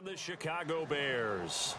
and the Chicago Bears.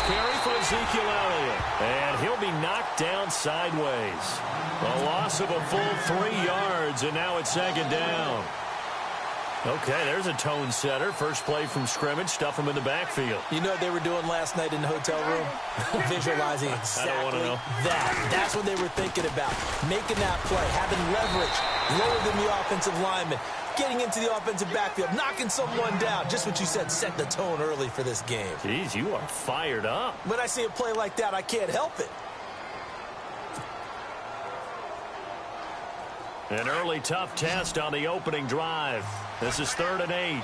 Carry for Ezekiel Elliott, and he'll be knocked down sideways. A loss of a full 3 yards, and now it's second down. Okay, there's a tone setter. First play from scrimmage, stuff him in the backfield. You know what they were doing last night in the hotel room? Visualizing exactly that. That's what they were thinking about. Making that play, having leverage, lower than the offensive lineman, getting into the offensive backfield, knocking someone down. Just what you said, set the tone early for this game. Jeez, you are fired up. When I see a play like that, I can't help it. An early tough test on the opening drive. This is 3rd and 8.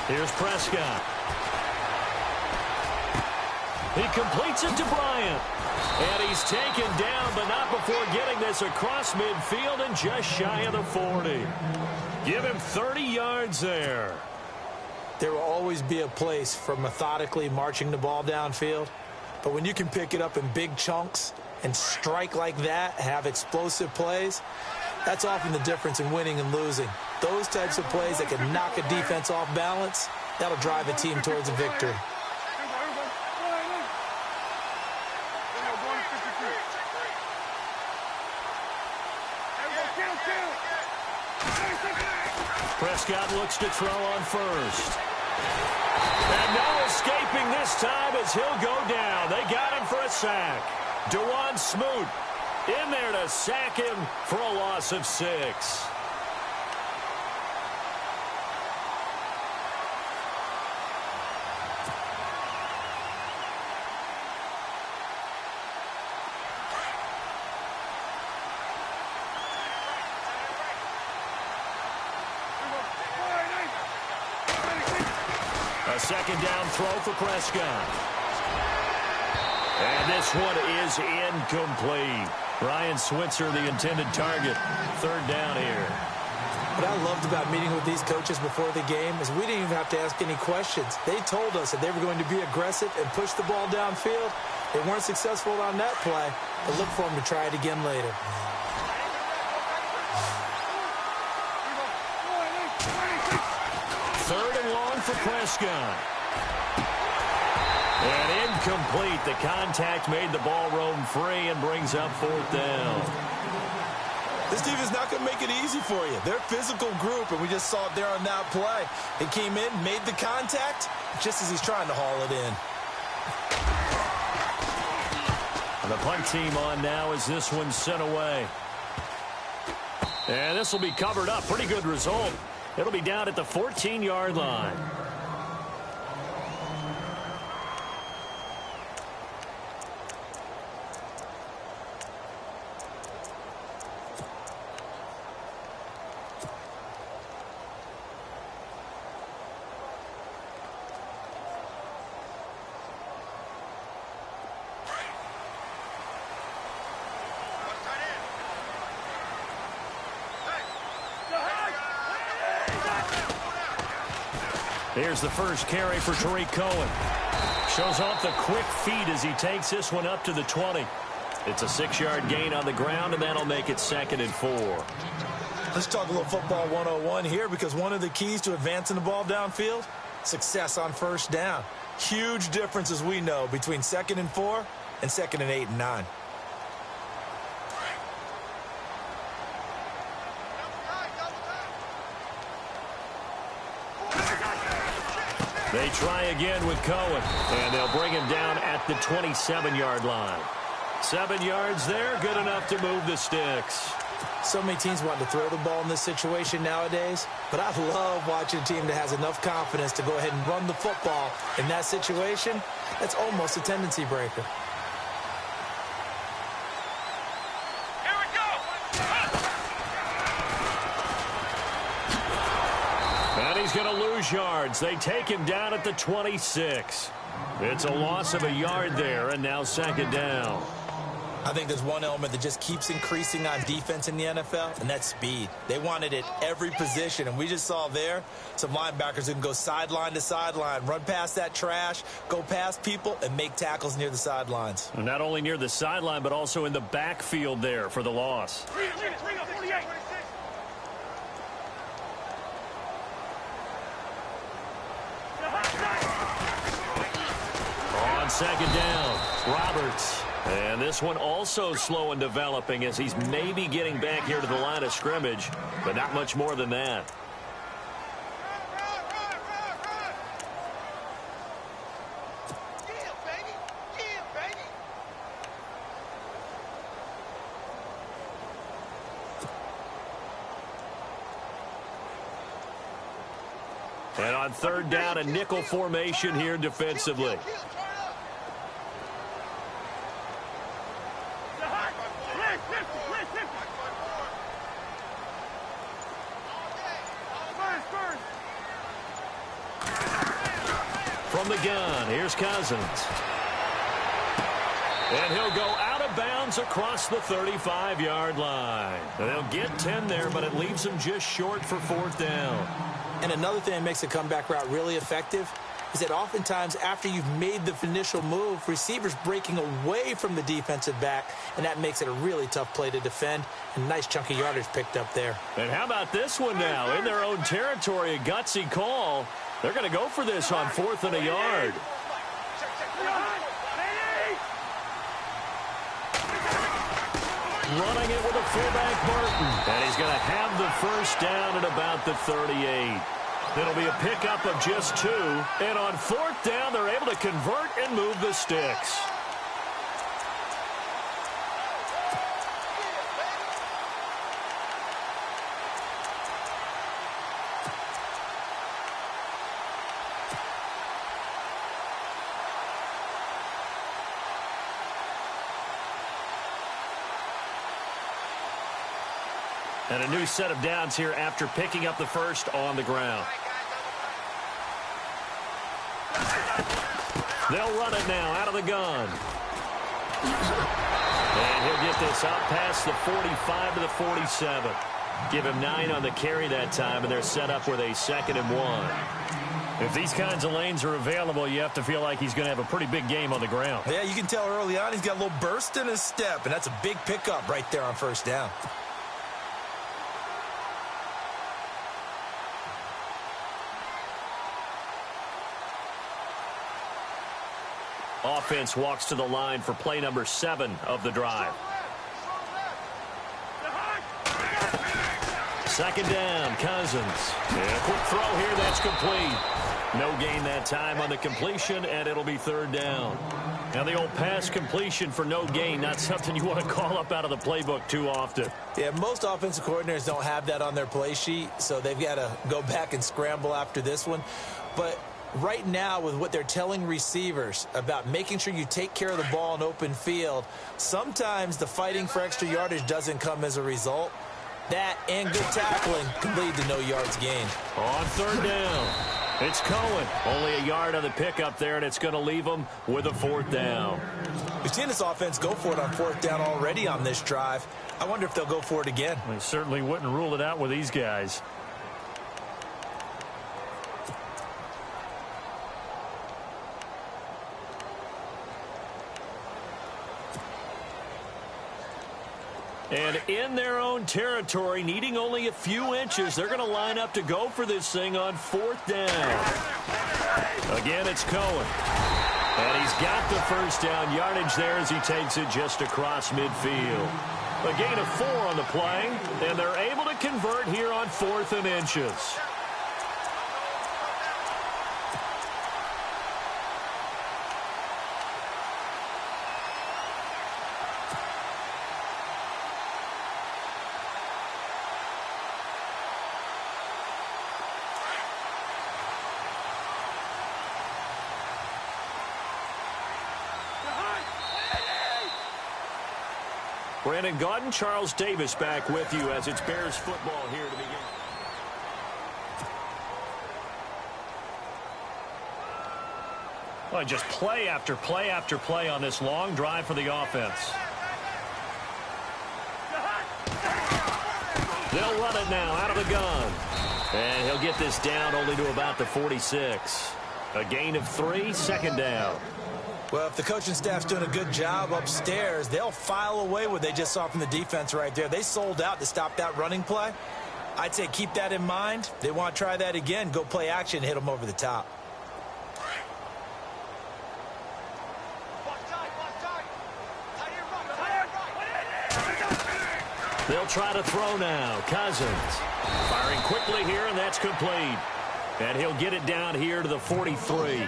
Here's Prescott. He completes it to Bryant. And he's taken down, but not before getting this across midfield and just shy of the 40. Give him 30 yards there. There will always be a place for methodically marching the ball downfield. But when you can pick it up in big chunks and strike like that, have explosive plays, that's often the difference in winning and losing. Those types of plays that can knock a defense off balance, that'll drive a team towards a victory. Prescott looks to throw on first. And no escaping this time as he'll go down. They got him for a sack. DeJuan Smoot in there to sack him for a loss of 6. Second down throw for Prescott. And this one is incomplete. Ryan Switzer, the intended target. 3rd down here. What I loved about meeting with these coaches before the game is we didn't even have to ask any questions. They told us that they were going to be aggressive and push the ball downfield. They weren't successful on that play, but look for them to try it again later. for Prescott. And incomplete. The contact made the ball roam free and brings up fourth down. This team is not going to make it easy for you. They're a physical group, and we just saw it there on that play. He came in, made the contact, just as he's trying to haul it in. And the punt team on now as this one's sent away. And this will be covered up. Pretty good result. It'll be down at the 14-yard line. Here's the first carry for Tariq Cohen. Shows off the quick feet as he takes this one up to the 20. It's a 6-yard gain on the ground, and that'll make it 2nd and 4. Let's talk a little football 101 here, because one of the keys to advancing the ball downfield, success on first down. Huge difference, as we know, between 2nd and 4 and 2nd and 8 and 9. They try again with Cohen, and they'll bring him down at the 27-yard line. 7 yards there, good enough to move the sticks. So many teams want to throw the ball in this situation nowadays, but I love watching a team that has enough confidence to go ahead and run the football in that situation. That's almost a tendency breaker. He's going to lose yards. They take him down at the 26. It's a loss of a yard there, and now 2nd down. I think there's one element that just keeps increasing on defense in the NFL, and that's speed. They want it at every position, and we just saw there some linebackers who can go sideline to sideline, run past that trash, go past people, and make tackles near the sidelines. And not only near the sideline, but also in the backfield there for the loss. On 2nd down, Roberts. And this one also slow and developing as he's maybe getting back here to the line of scrimmage, but not much more than that. And on 3rd down, a nickel formation here defensively. From the gun, here's Cousins. And he'll go out of bounds across the 35-yard line. They'll get 10 there, but it leaves them just short for 4th down. And another thing that makes the comeback route really effective is that oftentimes after you've made the initial move, receivers breaking away from the defensive back, and that makes it a really tough play to defend. And nice chunky yardage picked up there. And how about this one now? In their own territory, a gutsy call. They're going to go for this on 4th and a yard. Running it with a fullback, Burton. And he's going to have the first down at about the 38. It'll be a pickup of just 2. And on 4th down, they're able to convert and move the sticks. And a new set of downs here after picking up the first on the ground. They'll run it now out of the gun. And he'll get this out past the 45 to the 47. Give him 9 on the carry that time, and they're set up with a 2nd and 1. If these kinds of lanes are available, you have to feel like he's going to have a pretty big game on the ground. Yeah, you can tell early on he's got a little burst in his step, and that's a big pickup right there on 1st down. Offense walks to the line for play number 7 of the drive. Second down, Cousins. And a quick throw here, that's complete. No gain that time on the completion, and it'll be third down. Now, the old pass completion for no gain, not something you want to call up out of the playbook too often. Yeah, most offensive coordinators don't have that on their play sheet, so they've got to go back and scramble after this one. But right now, with what they're telling receivers about making sure you take care of the ball in open field, sometimes the fighting for extra yardage doesn't come as a result. That and good tackling can lead to no yards gained. On third down, it's Cohen. Only a yard on the pickup there, and it's going to leave them with a fourth down. We've seen this offense go for it on fourth down already on this drive. I wonder if they'll go for it again. They certainly wouldn't rule it out with these guys. And in their own territory, needing only a few inches, they're going to line up to go for this thing on fourth down. Again, it's Cohen. And he's got the first down yardage there as he takes it just across midfield. A gain of 4 on the play, and they're able to convert here on 4th and inches. Brandon Gaudin, Charles Davis back with you as it's Bears football here to begin. Well, just play after play after play on this long drive for the offense. They'll run it now out of the gun. And he'll get this down only to about the 46. A gain of 3, second down. Well, if the coaching staff's doing a good job upstairs, they'll file away what they just saw from the defense right there. They sold out to stop that running play. I'd say keep that in mind. They want to try that again. Go play action, hit them over the top. They'll try to throw now. Cousins firing quickly here, and that's complete. And he'll get it down here to the 43.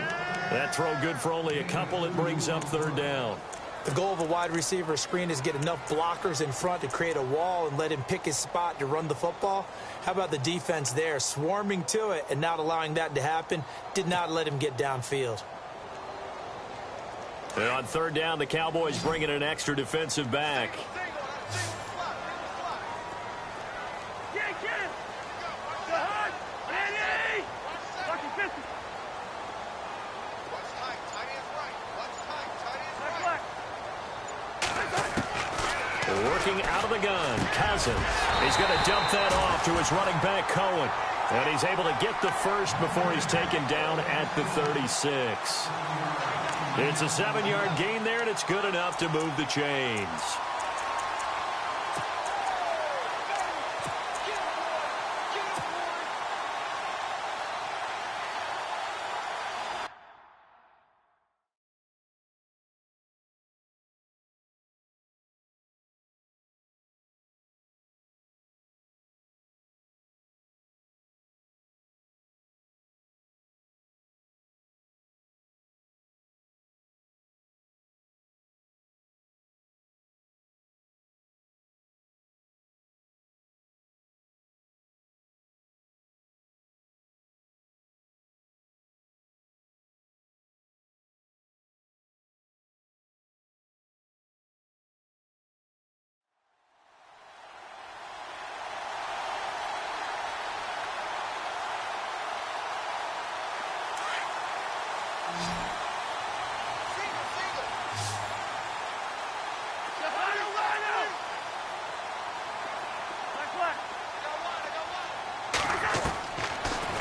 That throw good for only a couple. It brings up third down. The goal of a wide receiver screen is get enough blockers in front to create a wall and let him pick his spot to run the football. How about the defense there? Swarming to it and not allowing that to happen. Did not let him get downfield. And on third down, the Cowboys bring in an extra defensive back. Working out of the gun, Cousins. He's going to dump that off to his running back, Cohen. And he's able to get the first before he's taken down at the 36. It's a 7-yard gain there, and it's good enough to move the chains.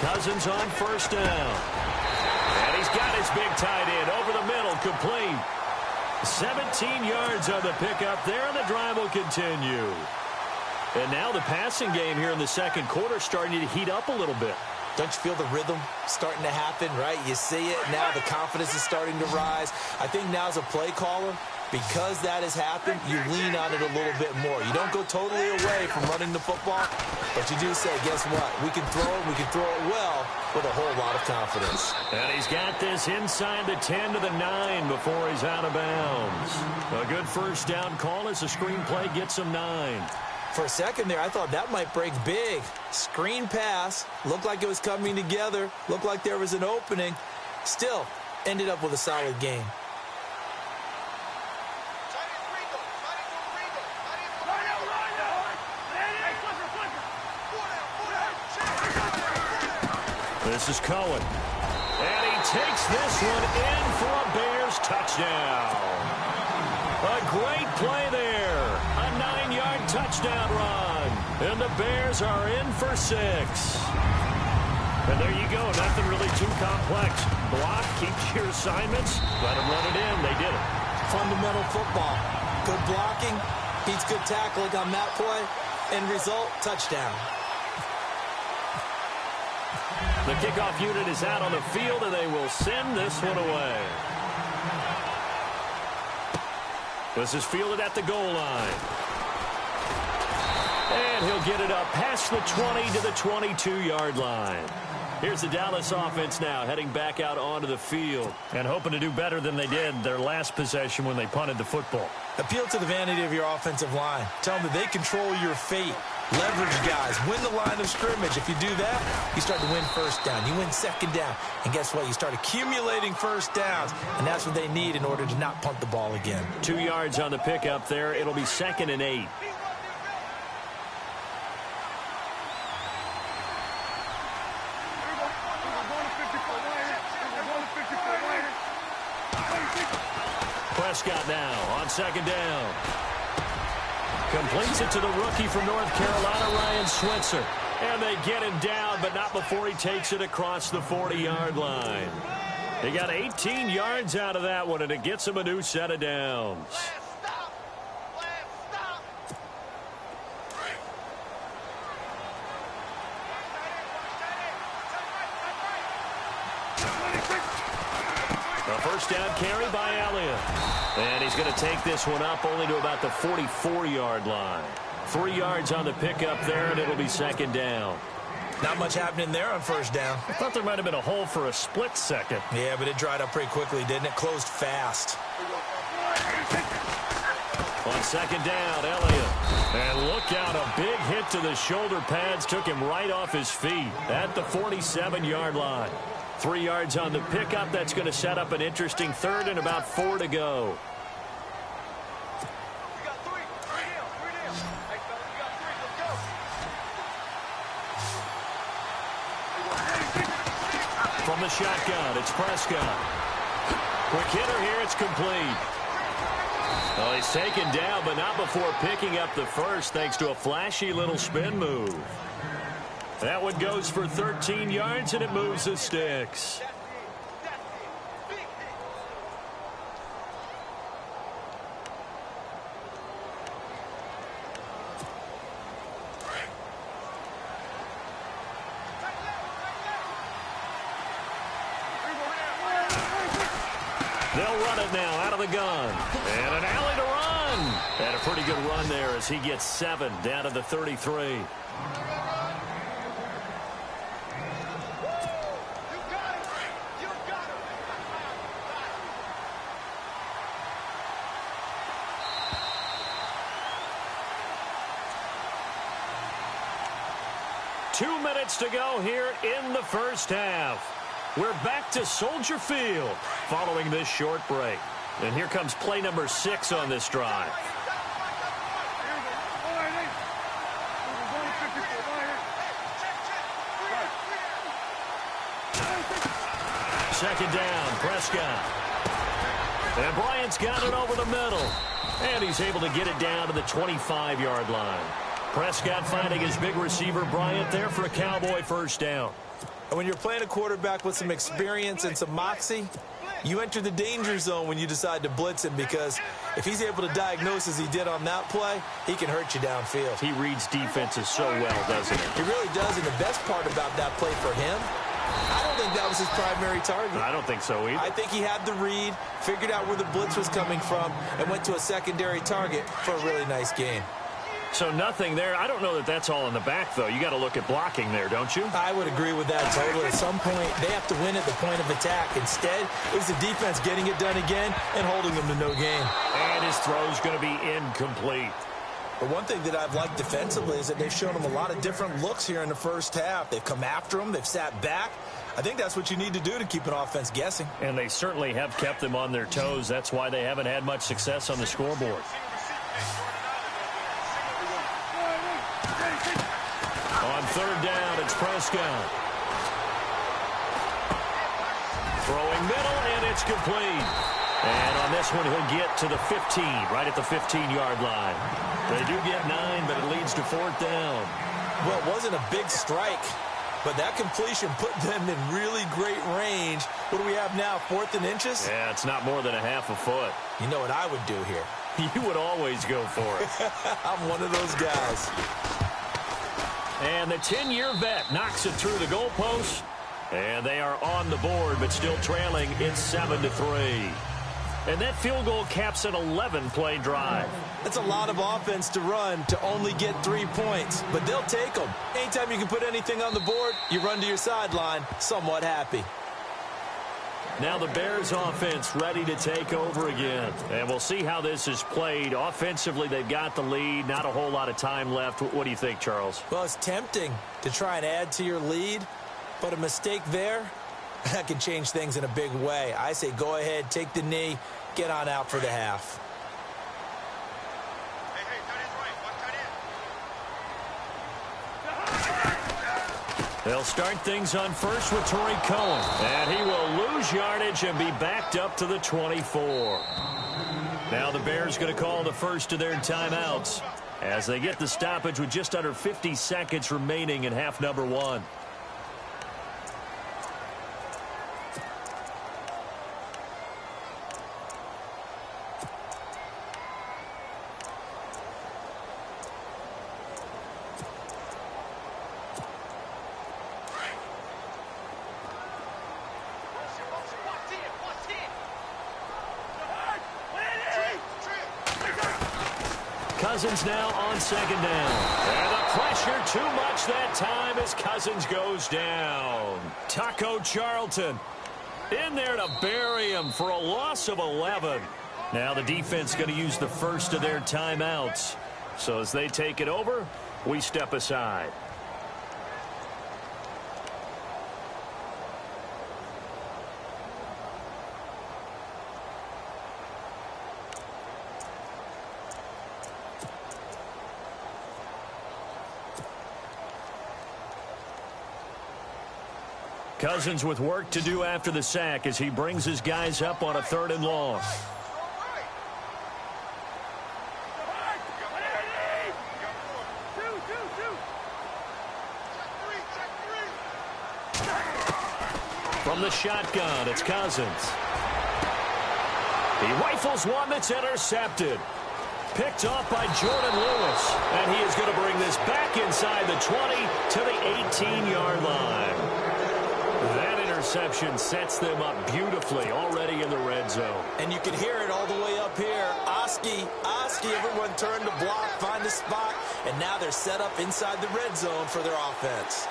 Cousins on first down. And he's got his big tight end over the middle, complete. 17 yards on the pickup there, and the drive will continue. And now the passing game here in the second quarter starting to heat up a little bit. Don't you feel the rhythm starting to happen, right? You see it. Now the confidence is starting to rise. I think now as a play caller, because that has happened, you lean on it a little bit more. You don't go totally away from running the football, but you do say, guess what? We can throw it. We can throw it well with a whole lot of confidence. And he's got this inside the 10 to the 9 before he's out of bounds. A good first down call as the screenplay gets him 9. For a second there, I thought that might break big. Screen pass. Looked like it was coming together. Looked like there was an opening. Still, ended up with a solid game. This is Cohen. And he takes this one in for a Bears touchdown. A great play there. A 9-yard touchdown run. And the Bears are in for 6. And there you go. Nothing really too complex. Block, keep your assignments. Let them run it in. They did it. Fundamental football. Good blocking. Beats good tackling on that play. End result, touchdown. The kickoff unit is out on the field, and they will send this one away. This is fielded at the goal line. And he'll get it up past the 20 to the 22-yard line. Here's the Dallas offense now heading back out onto the field and hoping to do better than they did their last possession when they punted the football. Appeal to the vanity of your offensive line. Tell them that they control your fate. Leverage guys. Win the line of scrimmage. If you do that, you start to win first down. You win second down. And guess what? You start accumulating first downs. And that's what they need in order to not punt the ball again. 2 yards on the pickup there. It'll be 2nd and 8. Prescott now on 2nd down. Completes it to the rookie from North Carolina, Ryan Switzer. And they get him down, but not before he takes it across the 40-yard line. He got 18 yards out of that one, and it gets him a new set of downs. A first down carry by Elliott. And he's going to take this one up only to about the 44-yard line. 3 yards on the pickup there, and it'll be 2nd down. Not much happening there on first down. I thought there might have been a hole for a split second. Yeah, but it dried up pretty quickly, didn't it? Closed fast. On 2nd down, Elliott. And look out, a big hit to the shoulder pads took him right off his feet at the 47-yard line. 3 yards on the pickup. That's going to set up an interesting 3rd and about 4 to go. From the shotgun, it's Prescott. Quick hitter here, it's complete. Well, he's taken down, but not before picking up the first thanks to a flashy little spin move. That one goes for 13 yards, and it moves the sticks. They'll run it now out of the gun. And an alley to run. And a pretty good run there as he gets 7 down to the 33. 2 minutes to go here in the first half. We're back to Soldier Field following this short break. And here comes play number 6 on this drive. Second down, Prescott. And Bryant's got it over the middle. And he's able to get it down to the 25-yard line. Prescott finding his big receiver Bryant there for a Cowboy first down. And when you're playing a quarterback with some experience and some moxie, You enter the danger zone when you decide to blitz him, because if he's able to diagnose as he did on that play, he can hurt you downfield. He reads defenses so well, doesn't he? He really does, and the best part about that play for him, I don't think that was his primary target. I don't think so either. I think he had the read, figured out where the blitz was coming from, and went to a secondary target for a really nice gain. So nothing there. I don't know that that's all in the back, though. You got to look at blocking there, don't you? I would agree with that totally. At some point, they have to win at the point of attack. Instead, it was the defense getting it done again and holding them to no gain. And his throw's going to be incomplete. But one thing that I've liked defensively is that they've shown him a lot of different looks here in the first half. They've come after him. They've sat back. I think that's what you need to do to keep an offense guessing. And they certainly have kept them on their toes. That's why they haven't had much success on the scoreboard. On third down, it's Prescott. Throwing middle, and it's complete. And on this one, he'll get to the 15, right at the 15-yard line. They do get 9, but it leads to fourth down. Well, it wasn't a big strike, but that completion put them in really great range. What do we have now, 4th and inches? Yeah, it's not more than a half a foot. You know what I would do here? You would always go for it. I'm one of those guys. And the 10-year vet knocks it through the goalpost. And they are on the board, but still trailing. It's 7-3. And that field goal caps an 11-play drive. That's a lot of offense to run to only get 3 points, but they'll take them. Anytime you can put anything on the board, you run to your sideline somewhat happy. Now the Bears offense ready to take over again. And we'll see how this is played. Offensively, they've got the lead. Not a whole lot of time left. What do you think, Charles? Well, it's tempting to try and add to your lead, but a mistake there, that can change things in a big way. I say go ahead, take the knee, get on out for the half. They'll start things on first with Torrey Cohen. And he will lose yardage and be backed up to the 24. Now the Bears going to call the first of their timeouts as they get the stoppage with just under 50 seconds remaining in half number 1. Cousins now on second down. And the pressure too much that time as Cousins goes down. Taco Charlton in there to bury him for a loss of 11. Now the defense going to use the first of their timeouts. So as they take it over, we step aside. Cousins with work to do after the sack as he brings his guys up on a 3rd and long. From the shotgun, it's Cousins. He rifles one that's intercepted. Picked off by Jordan Lewis. And he is going to bring this back inside the 20 to the 18-yard line. That interception sets them up beautifully already in the red zone. And you can hear it all the way up here. Oski, everyone turned to block, find a spot, and now they're set up inside the red zone for their offense.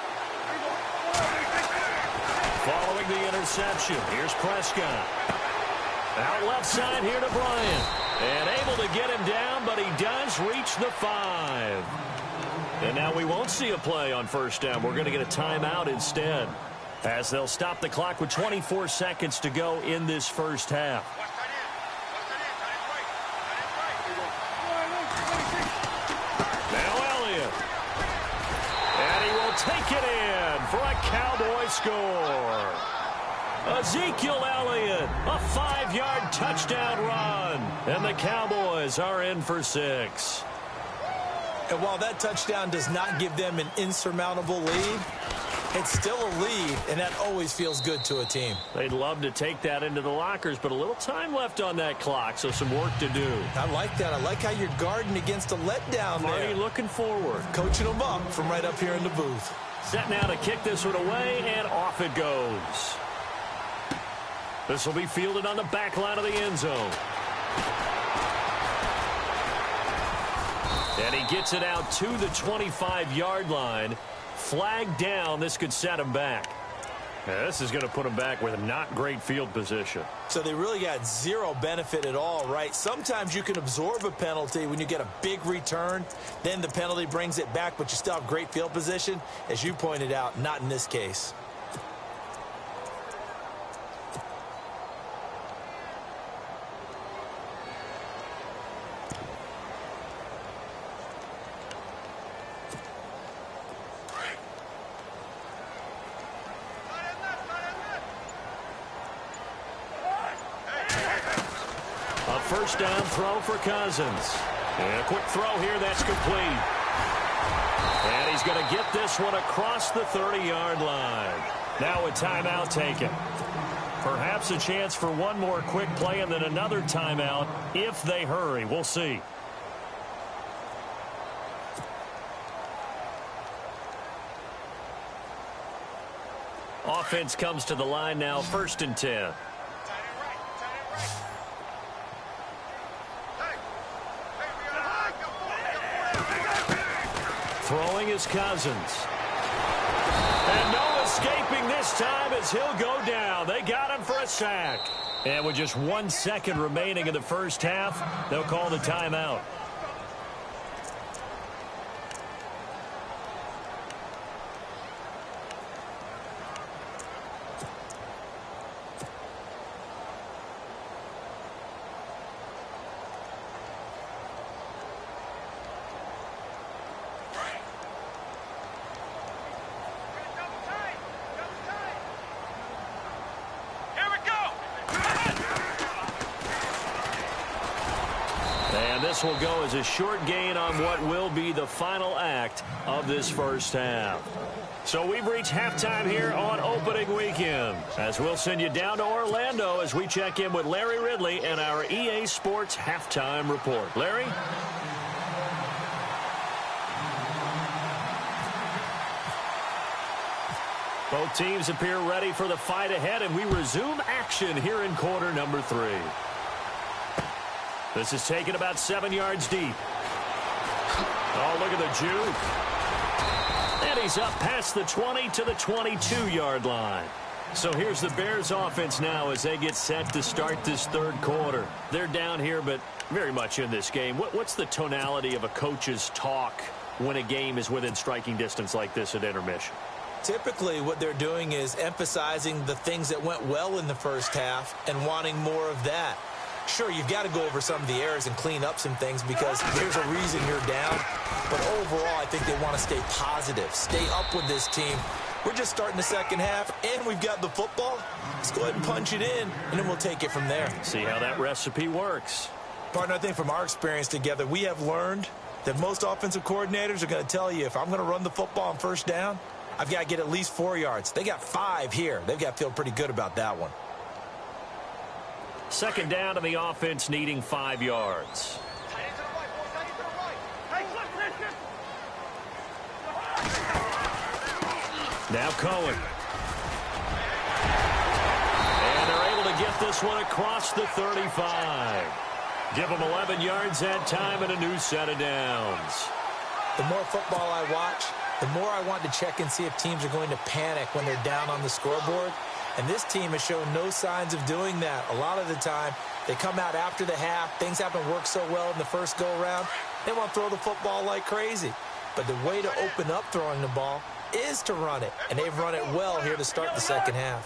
Following the interception, here's Prescott. Out left side here to Bryant. And able to get him down, but he does reach the 5. And now we won't see a play on first down. We're going to get a timeout instead, as they'll stop the clock with 24 seconds to go in this first half. Now Elliott. And he will take it in for a Cowboy score. Ezekiel Elliott, a 5-yard touchdown run. And the Cowboys are in for 6. And while that touchdown does not give them an insurmountable lead, It's still a lead, and that always feels good to a team. They'd love to take that into the lockers, but a little time left on that clock, so some work to do. I like that. I like how you're guarding against a letdown there. Marty looking forward. Coaching them up from right up here in the booth. Set now to kick this one away, and off it goes. This will be fielded on the back line of the end zone. And he gets it out to the 25-yard line. Flag down. This could set him back. Yeah, this is going to put him back with a not great field position. So they really got zero benefit at all, right? Sometimes you can absorb a penalty when you get a big return. Then the penalty brings it back, but you still have great field position. As you pointed out, not in this case. First down throw for Cousins. And a quick throw here that's complete. And he's going to get this one across the 30-yard line. Now a timeout taken. Perhaps a chance for one more quick play and then another timeout if they hurry. We'll see. Offense comes to the line now, 1st and 10. Throwing is Cousins. And no escaping this time as he'll go down. They got him for a sack. And with just 1 second remaining in the first half, they'll call the timeout. This will go as a short gain on what will be the final act of this first half. So we've reached halftime here on opening weekend, as we'll send you down to Orlando as we check in with Larry Ridley and our EA Sports halftime report. Larry? Both teams appear ready for the fight ahead, and we resume action here in quarter number 3. This is taken about 7 yards deep. Oh, look at the juke. And he's up past the 20 to the 22-yard line. So here's the Bears offense now as they get set to start this third quarter. They're down here, but very much in this game. What's the tonality of a coach's talk when a game is within striking distance like this at intermission? Typically, what they're doing is emphasizing the things that went well in the first half and wanting more of that. Sure, you've got to go over some of the errors and clean up some things because there's a reason you're down. But overall, I think they want to stay positive, stay up with this team. We're just starting the second half, and we've got the football. Let's go ahead and punch it in, and then we'll take it from there. See how that recipe works. Partner, I think from our experience together, we have learned that most offensive coordinators are going to tell you, if I'm going to run the football on first down, I've got to get at least 4 yards. They got 5 here. They've got to feel pretty good about that one. Second down to the offense needing 5 yards. Now Cohen. And they're able to get this one across the 35. Give them 11 yards that time and a new set of downs. The more football I watch, the more I want to check and see if teams are going to panic when they're down on the scoreboard. And this team has shown no signs of doing that. A lot of the time, they come out after the half. Things haven't worked so well in the first go-around. They want to throw the football like crazy. But the way to open up throwing the ball is to run it. And they've run it well here to start the second half.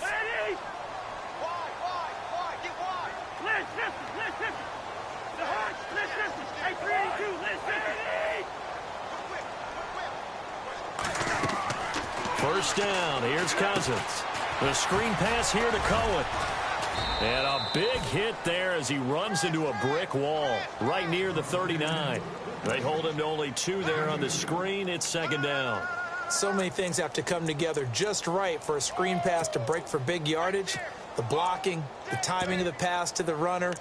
First down. Here's Cousins. The screen pass here to Cohen. And a big hit there as he runs into a brick wall right near the 39. They hold him to only 2 there on the screen. It's second down. So many things have to come together just right for a screen pass to break for big yardage. The blocking, the timing of the pass to the runner,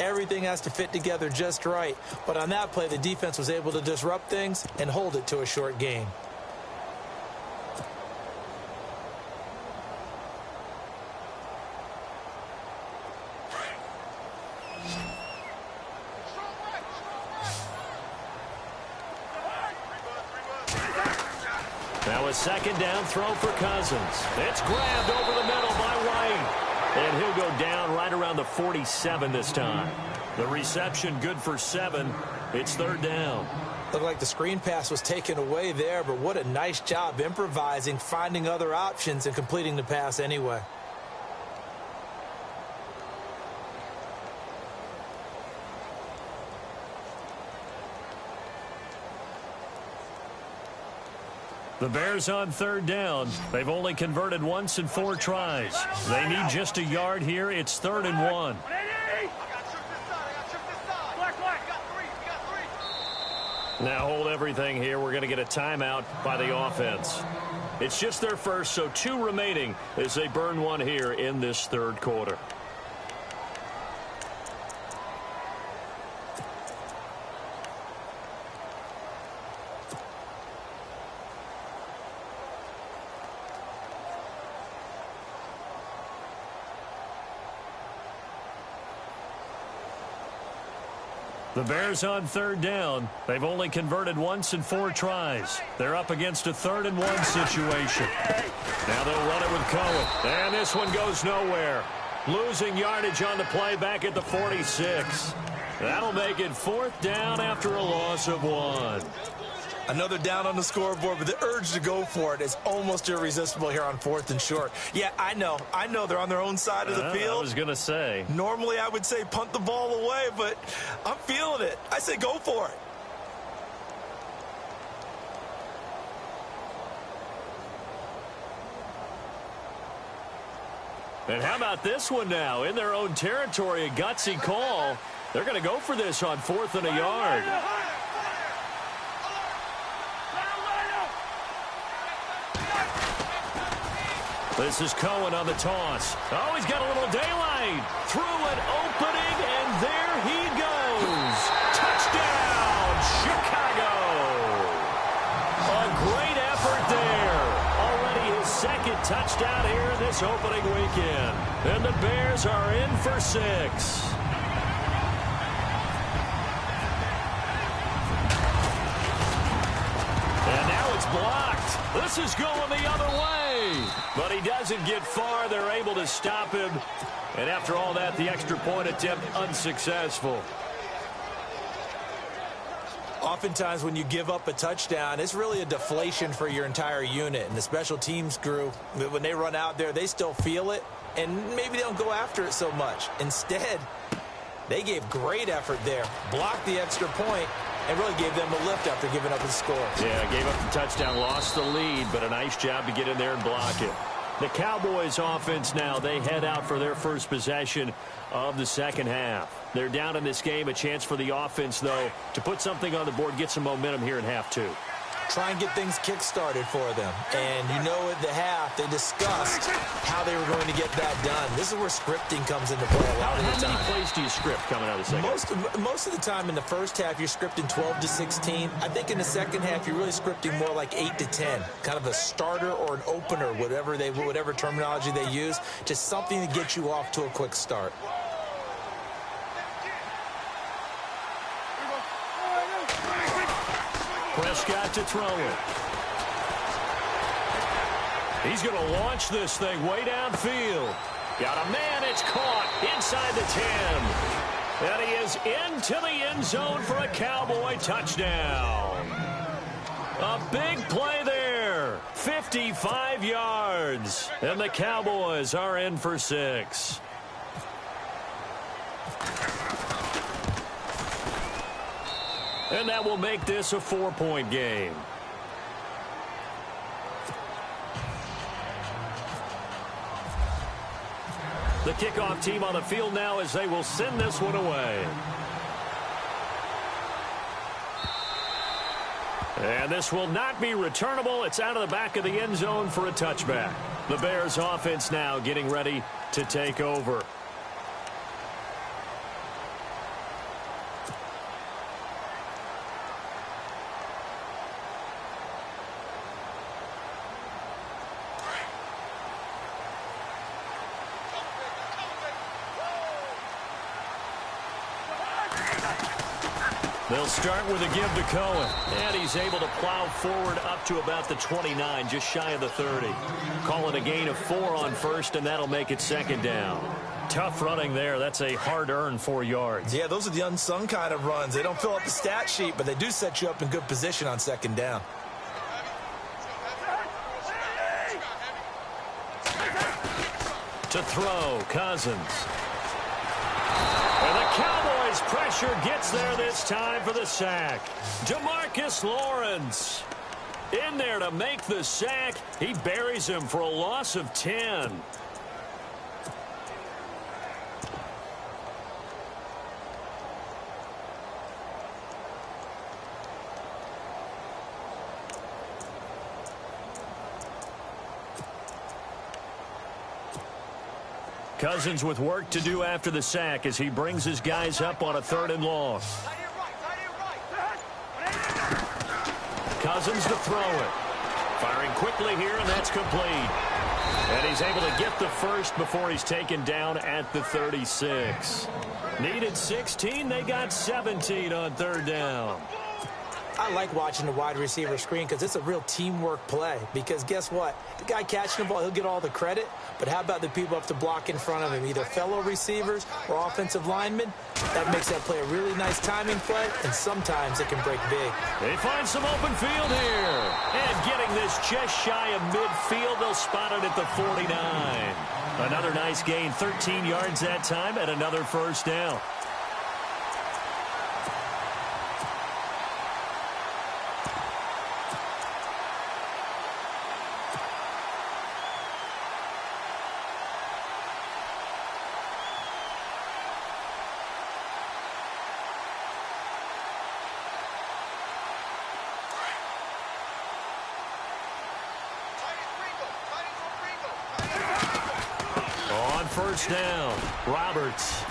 everything has to fit together just right. But on that play, the defense was able to disrupt things and hold it to a short gain. Now a second down throw for Cousins. It's grabbed over the middle by White. And he'll go down right around the 47 this time. The reception good for 7. It's third down. Looked like the screen pass was taken away there, but what a nice job improvising, finding other options, and completing the pass anyway. The Bears on third down. They've only converted once in 4 tries. They need just a yard here. It's 3rd and 1. Now hold everything here. We're going to get a timeout by the offense. It's just their first, so 2 remaining as they burn one here in this third quarter. The Bears on third down. They've only converted once in 4 tries. They're up against a 3rd and 1 situation. Now they'll run it with Cohen. And this one goes nowhere. Losing yardage on the play back at the 46. That'll make it 4th down after a loss of 1. Another down on the scoreboard, but the urge to go for it is almost irresistible here on 4th and short. Yeah, I know they're on their own side of the field. I was going to say. Normally I would say punt the ball away, but I'm feeling it. I say go for it. And how about this one now? In their own territory, a gutsy call. They're going to go for this on 4th and a yard. This is Cohen on the toss. Oh, he's got a little daylight. Through an opening, and there he goes. Touchdown, Chicago. A great effort there. Already his 2nd touchdown here in this opening weekend. And the Bears are in for 6. And now it's blocked. This is going the other way. But he doesn't get far. They're able to stop him. And after all that, the extra point attempt unsuccessful. Oftentimes when you give up a touchdown, it's really a deflation for your entire unit. And the special teams group, when they run out there, they still feel it. And maybe they don't go after it so much. Instead, they gave great effort there. Blocked the extra point. And really gave them a lift after giving up the score. Yeah, gave up the touchdown, lost the lead, but a nice job to get in there and block it. The Cowboys offense now, they head out for their first possession of the second half. They're down in this game, a chance for the offense, though, to put something on the board, get some momentum here in half 2. Try and get things kick-started for them. And you know at the half, they discussed how they were going to get that done. This is where scripting comes into play a lot of the time. How many plays do you script coming out of the second? Most of the time in the first half, you're scripting 12 to 16. I think in the second half, you're really scripting more like 8 to 10. Kind of a starter or an opener, whatever terminology they use. Just something to get you off to a quick start. Prescott to throw it. He's going to launch this thing way downfield. Got a man, it's caught inside the 10. And he is into the end zone for a Cowboy touchdown. A big play there. 55 yards. And the Cowboys are in for 6. And that will make this a 4-point game. The kickoff team on the field now as they will send this one away. And this will not be returnable. It's out of the back of the end zone for a touchback. The Bears offense now getting ready to take over. They'll start with a give to Cohen. And he's able to plow forward up to about the 29, just shy of the 30. Call it a gain of 4 on first, and that'll make it second down. Tough running there. That's a hard-earned 4 yards. Yeah, those are the unsung kind of runs. They don't fill up the stat sheet, but they do set you up in good position on second down. To throw, Cousins. And the Cowboys pressure gets there this time for the sack. DeMarcus Lawrence in there to make the sack. He buries him for a loss of 10. Cousins with work to do after the sack as he brings his guys up on a 3rd and long. Cousins to throw it. Firing quickly here, and that's complete. And he's able to get the first before he's taken down at the 36. Needed 16. They got 17 on 3rd down. I like watching the wide receiver screen because it's a real teamwork play. Because guess what? The guy catching the ball, he'll get all the credit. But how about the people up to block in front of him, either fellow receivers or offensive linemen? That makes that play a really nice timing play, and sometimes it can break big. They find some open field here. And getting this just shy of midfield, they'll spot it at the 49. Another nice gain, 13 yards that time, and another first down. First down. Roberts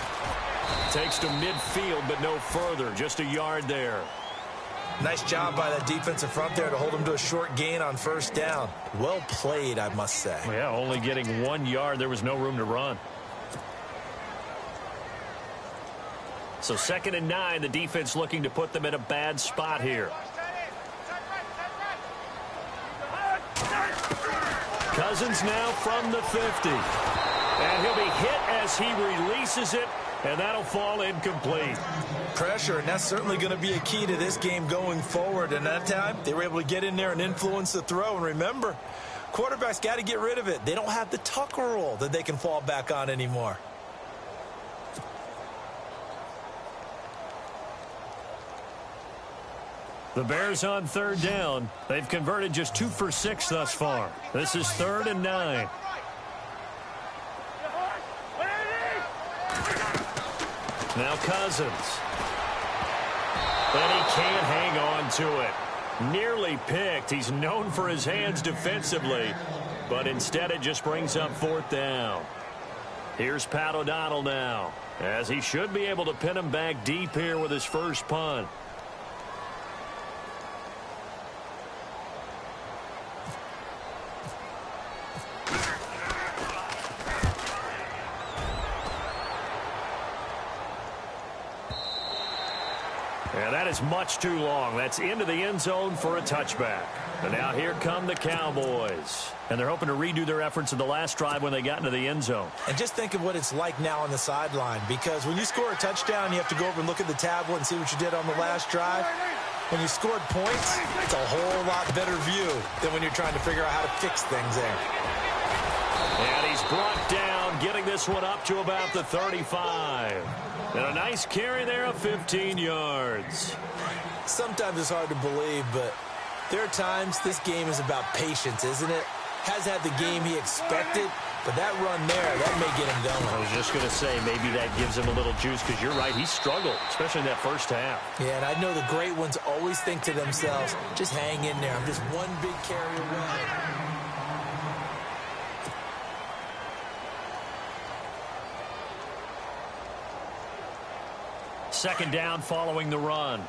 takes to midfield, but no further. Just a yard there. Nice job by that defensive front there to hold him to a short gain on first down. Well played, I must say. Yeah, only getting 1 yard. There was no room to run. So 2nd and 9, the defense looking to put them in a bad spot here. Cousins now from the 50. And he'll be hit as he releases it, and that'll fall incomplete. Pressure, and that's certainly going to be a key to this game going forward. And that time, they were able to get in there and influence the throw. And remember, quarterbacks got to get rid of it. They don't have the Tucker rule that they can fall back on anymore. The Bears on 3rd down. They've converted just 2 for 6 thus far. This is 3rd and 9. Now Cousins. And he can't hang on to it. Nearly picked. He's known for his hands defensively, but instead it just brings up 4th down. Here's Pat O'Donnell now, as he should be able to pin him back deep here with his first punt. And that is much too long. That's into the end zone for a touchback. And now here come the Cowboys. And they're hoping to redo their efforts in the last drive when they got into the end zone. And just think of what it's like now on the sideline. Because when you score a touchdown, you have to go over and look at the tablet and see what you did on the last drive. When you scored points, it's a whole lot better view than when you're trying to figure out how to fix things there. And he's brought down, getting this one up to about the 35. And a nice carry there of 15 yards. Sometimes it's hard to believe, but there are times this game is about patience, isn't it? Has had the game he expected, But that run there, that may get him going. I was just going to say, maybe that gives him a little juice, because you're right, he struggled, especially in that first half. Yeah, and I know the great ones always think to themselves, just hang in there. I'm just one big carry away. Second down following the run.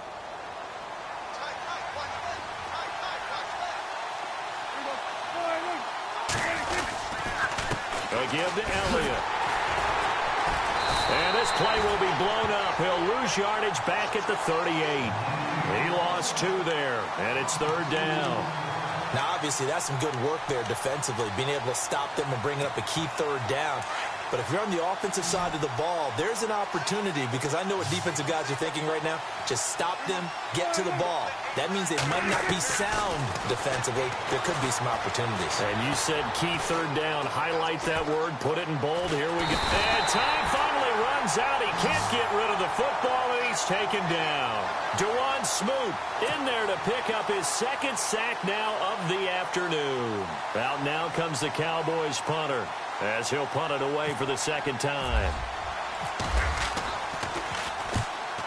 They'll give to Elliott. And this play will be blown up. He'll lose yardage back at the 38. He lost 2 there, and it's third down. Now, obviously, that's some good work there defensively, being able to stop them and bringing up a key third down. But if you're on the offensive side of the ball, there's an opportunity, because I know what defensive guys are thinking right now. Just stop them, get to the ball. That means they might not be sound defensively. There could be some opportunities. And you said key third down. Highlight that word. Put it in bold. Here we go. And time finally runs out. He can't get rid of the football, and he's taken down. Dewan Smoot in there to pick up his second sack now of the afternoon. Out now comes the Cowboys punter, as he'll punt it away for the second time.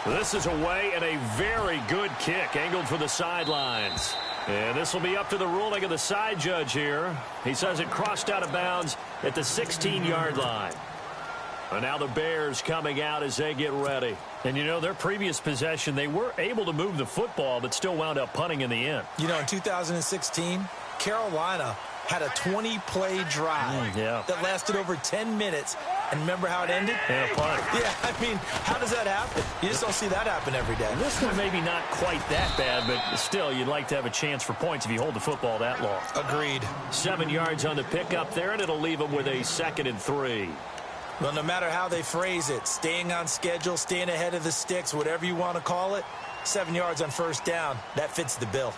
This is away, and a very good kick angled for the sidelines. And this will be up to the ruling of the side judge here. He says it crossed out of bounds at the 16-yard line. And now the Bears coming out as they get ready. And, you know, their previous possession, they were able to move the football, but still wound up punting in the end. You know, in 2016, Carolina had a 20-play drive that lasted over 10 minutes. And remember how it ended? And a punt. Yeah, I mean, how does that happen? You just don't see that happen every day. This one maybe not quite that bad, but still, you'd like to have a chance for points if you hold the football that long. Agreed. 7 yards on the pickup there, and it'll leave them with a 2nd and 3. Well, no matter how they phrase it, staying on schedule, staying ahead of the sticks, whatever you want to call it, 7 yards on first down, that fits the bill.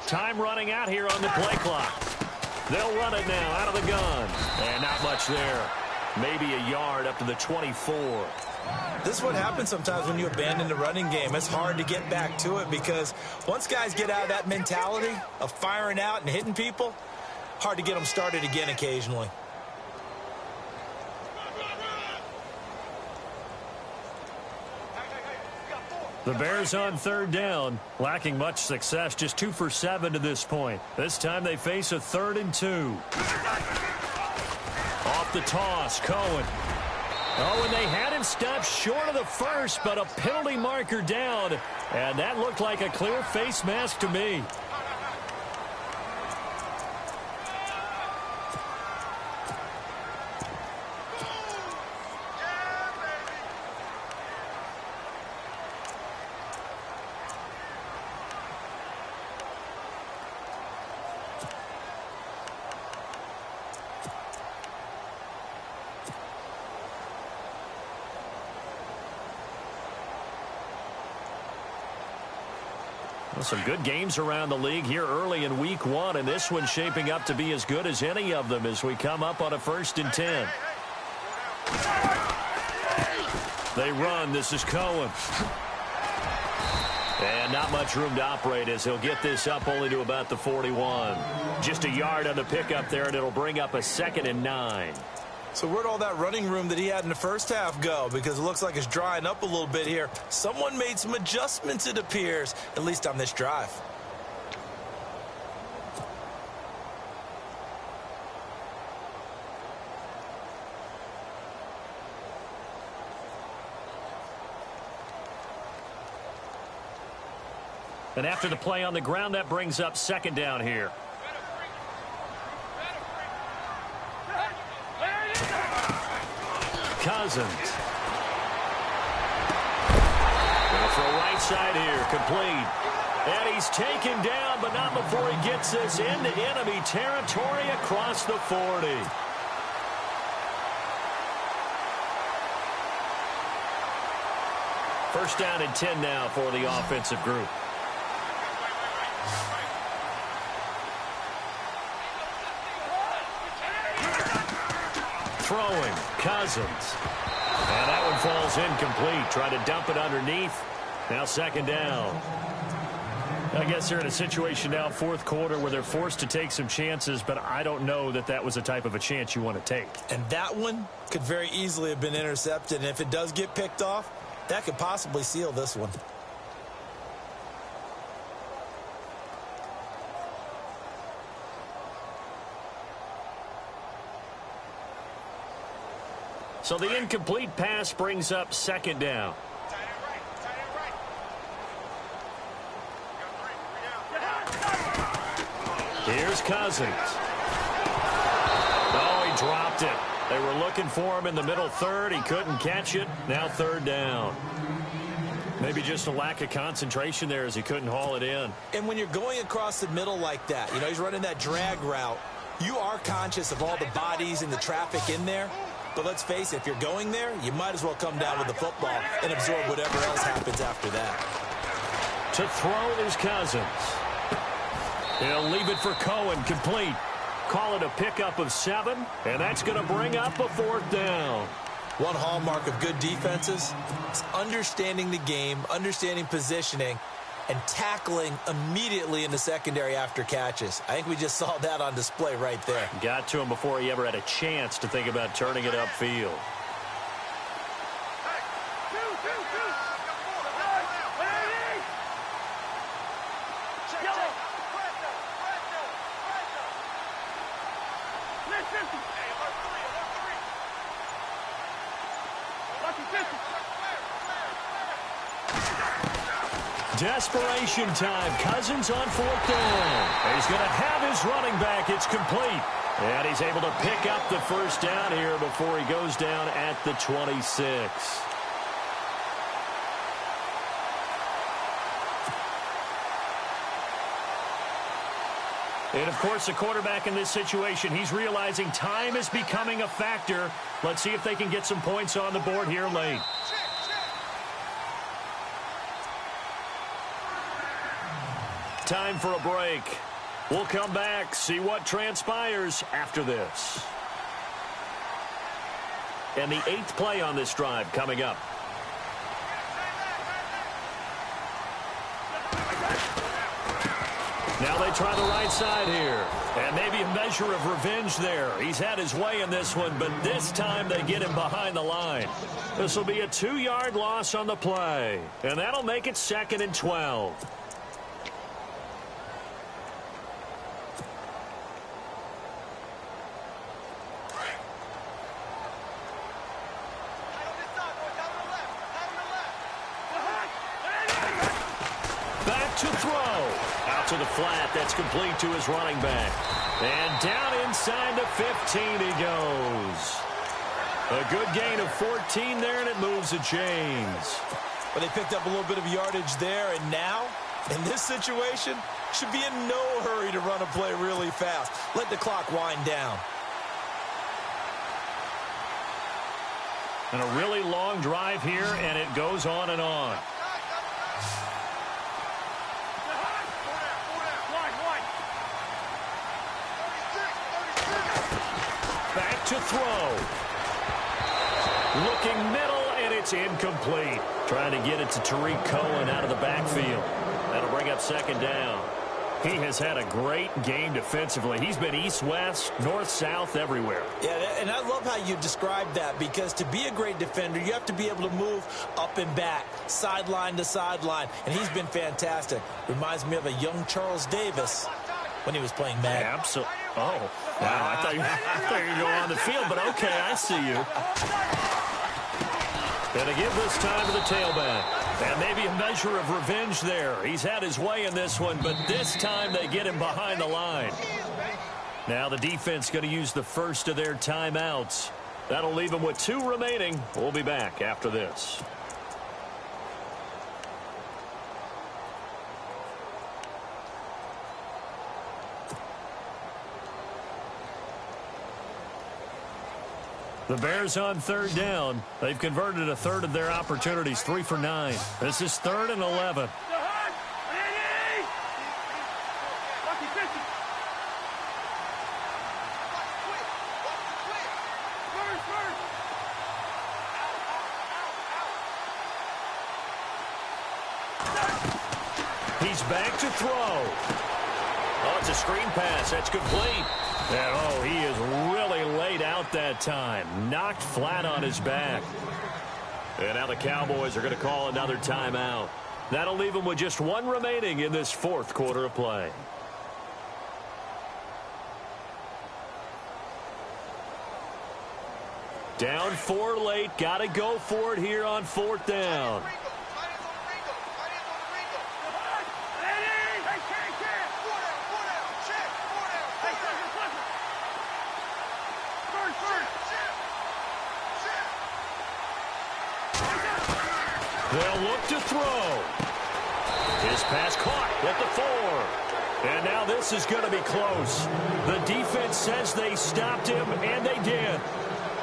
Time running out here on the play clock. They'll run it now out of the gun. And not much there. Maybe a yard up to the 24. This is what happens sometimes when you abandon the running game. It's hard to get back to it, because once guys get out of that mentality of firing out and hitting people, hard to get them started again occasionally. The Bears on third down, lacking much success, just 2 for 7 to this point. This time they face a 3rd and 2. Off the toss, Cohen. Oh, and they had him stopped short of the first, but a penalty marker down, and that looked like a clear face mask to me. Some good games around the league here early in week 1, and this one's shaping up to be as good as any of them as we come up on a 1st and 10. They run. This is Cohen. And not much room to operate as he'll get this up only to about the 41. Just a yard on the pickup there, and it'll bring up a 2nd and 9. So where'd all that running room that he had in the first half go? Because it looks like it's drying up a little bit here. Someone made some adjustments, it appears, at least on this drive. And after the play on the ground, that brings up 2nd down here. Cousins. Going for a right side here, complete. And he's taken down, but not before he gets this into enemy territory across the 40. First down and 10 now for the offensive group. Throwing, Cousins. And that one falls incomplete. Trying to dump it underneath. Now second down. I guess they're in a situation now, fourth quarter, where they're forced to take some chances, but I don't know that that was the type of a chance you want to take. And that one could very easily have been intercepted, and if it does get picked off, that could possibly seal this one. So the incomplete pass brings up second down. Here's Cousins. Oh, he dropped it. They were looking for him in the middle third. He couldn't catch it. Now third down. Maybe just a lack of concentration there as he couldn't haul it in. And when you're going across the middle like that, you know, he's running that drag route, you are conscious of all the bodies and the traffic in there. But let's face it, if you're going there, you might as well come down with the football and absorb whatever else happens after that. To throw is Cousins. He'll leave it for Cohen, complete. Call it a pickup of 7, and that's going to bring up a fourth down. One hallmark of good defenses is understanding the game, understanding positioning, and tackling immediately in the secondary after catches. I think we just saw that on display right there. Got to him before he ever had a chance to think about turning it upfield. Desperation time. Cousins on fourth down. He's going to have his running back. It's complete. And he's able to pick up the first down here before he goes down at the 26. And, of course, the quarterback in this situation, he's realizing time is becoming a factor. Let's see if they can get some points on the board here late. Time for a break. We'll come back, see what transpires after this. And the 8th play on this drive coming up. Now they try the right side here. And maybe a measure of revenge there. He's had his way in this one, but this time they get him behind the line. This will be a 2-yard loss on the play. And that'll make it 2nd and 12. To throw. Out to the flat. That's complete to his running back. And down inside the 15 he goes. A good gain of 14 there, and it moves the chains. Well, they picked up a little bit of yardage there, and now, in this situation, should be in no hurry to run a play really fast. Let the clock wind down. And a really long drive here, and it goes on and on. Back to throw. Looking middle, and it's incomplete. Trying to get it to Tariq Cohen out of the backfield. That'll bring up 2nd down. He has had a great game defensively. He's been east-west, north-south, everywhere. Yeah, and I love how you described that, because to be a great defender, you have to be able to move up and back, sideline to sideline, and he's been fantastic. Reminds me of a young Charles Davis when he was playing Madden. Absolutely. Oh, wow. I thought you were going to go on the field, but okay, I see you. And to give this time to the tailback. And maybe a measure of revenge there. He's had his way in this one, but this time they get him behind the line. Now the defense going to use the first of their timeouts. That'll leave them with 2 remaining. We'll be back after this. The Bears on third down. They've converted a third of their opportunities, 3 for 9. This is 3rd and 11. He's back to throw. Oh, it's a screen pass. That's complete. And, oh, he is really laid out that time. Knocked flat on his back. And now the Cowboys are going to call another timeout. That'll leave them with just one remaining in this 4th quarter of play. Down 4 late. Got to go for it here on 4th down. They'll look to throw. His pass caught at the 4. And now this is going to be close. The defense says they stopped him, and they did.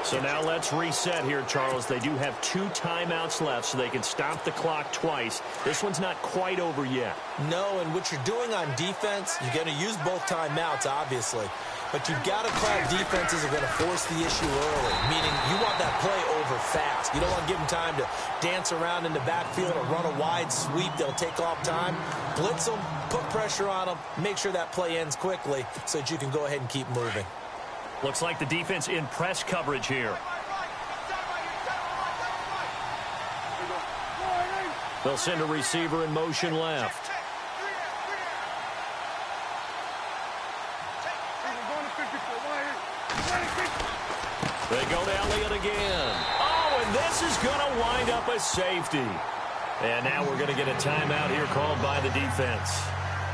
So now let's reset here, Charles. They do have 2 timeouts left, so they can stop the clock twice. This one's not quite over yet. No, and what you're doing on defense, you're going to use both timeouts, obviously. But you've got to call defenses are going to force the issue early, meaning you want that play over fast. You don't want to give them time to dance around in the backfield or run a wide sweep. They'll take off time. Blitz them, put pressure on them, make sure that play ends quickly so that you can go ahead and keep moving. Looks like the defense in press coverage here. They'll send a receiver in motion left. They go to Elliott again. Oh, and this is going to wind up a safety. And now we're going to get a timeout here called by the defense.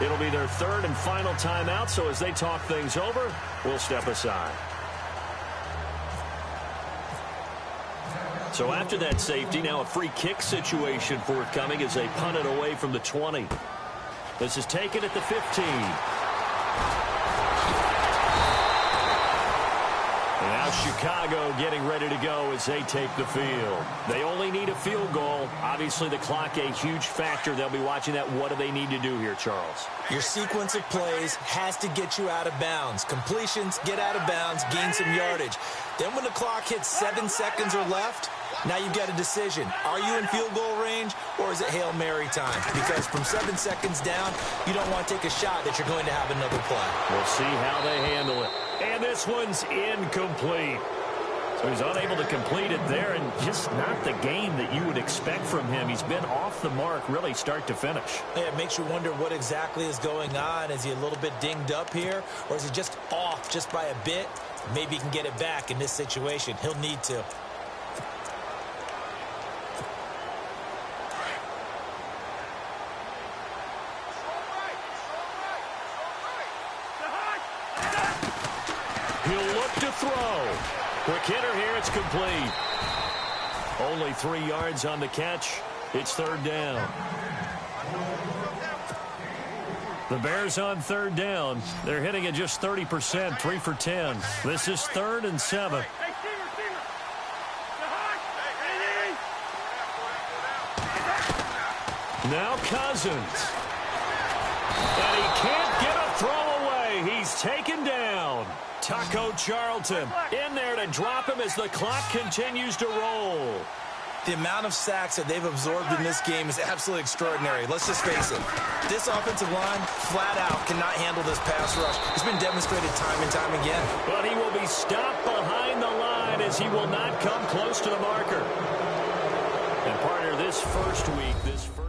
It'll be their 3rd and final timeout, so as they talk things over, we'll step aside. So after that safety, now a free kick situation forthcoming as they punt it away from the 20. This is taken at the 15. And now Chicago getting ready to go as they take the field. They only need a field goal. Obviously, the clock a huge factor. They'll be watching that. What do they need to do here, Charles? Your sequence of plays has to get you out of bounds. Completions, get out of bounds, gain some yardage. Then when the clock hits 7 seconds or left, now you've got a decision. Are you in field goal range, or is it Hail Mary time? Because from 7 seconds down, you don't want to take a shot that you're going to have another play. We'll see how they handle it. And this one's incomplete. So he's unable to complete it there, and just not the game that you would expect from him. He's been off the mark really start to finish. Yeah, it makes you wonder what exactly is going on. Is he a little bit dinged up here, or is he just off just by a bit? Maybe he can get it back in this situation. He'll need to. He'll look to throw. Quick hitter here, it's complete. Only 3 yards on the catch. It's 3rd down. The Bears on 3rd down. They're hitting at just 30%, 3 for 10. This is 3rd and 7. Now Cousins. And he can't get a throw away. He's taken down. Taco Charlton in there to drop him as the clock continues to roll. The amount of sacks that they've absorbed in this game is absolutely extraordinary. Let's just face it. This offensive line, flat out, cannot handle this pass rush. It's been demonstrated time and time again. But he will be stopped behind the line as he will not come close to the marker. And partner, this first week, this first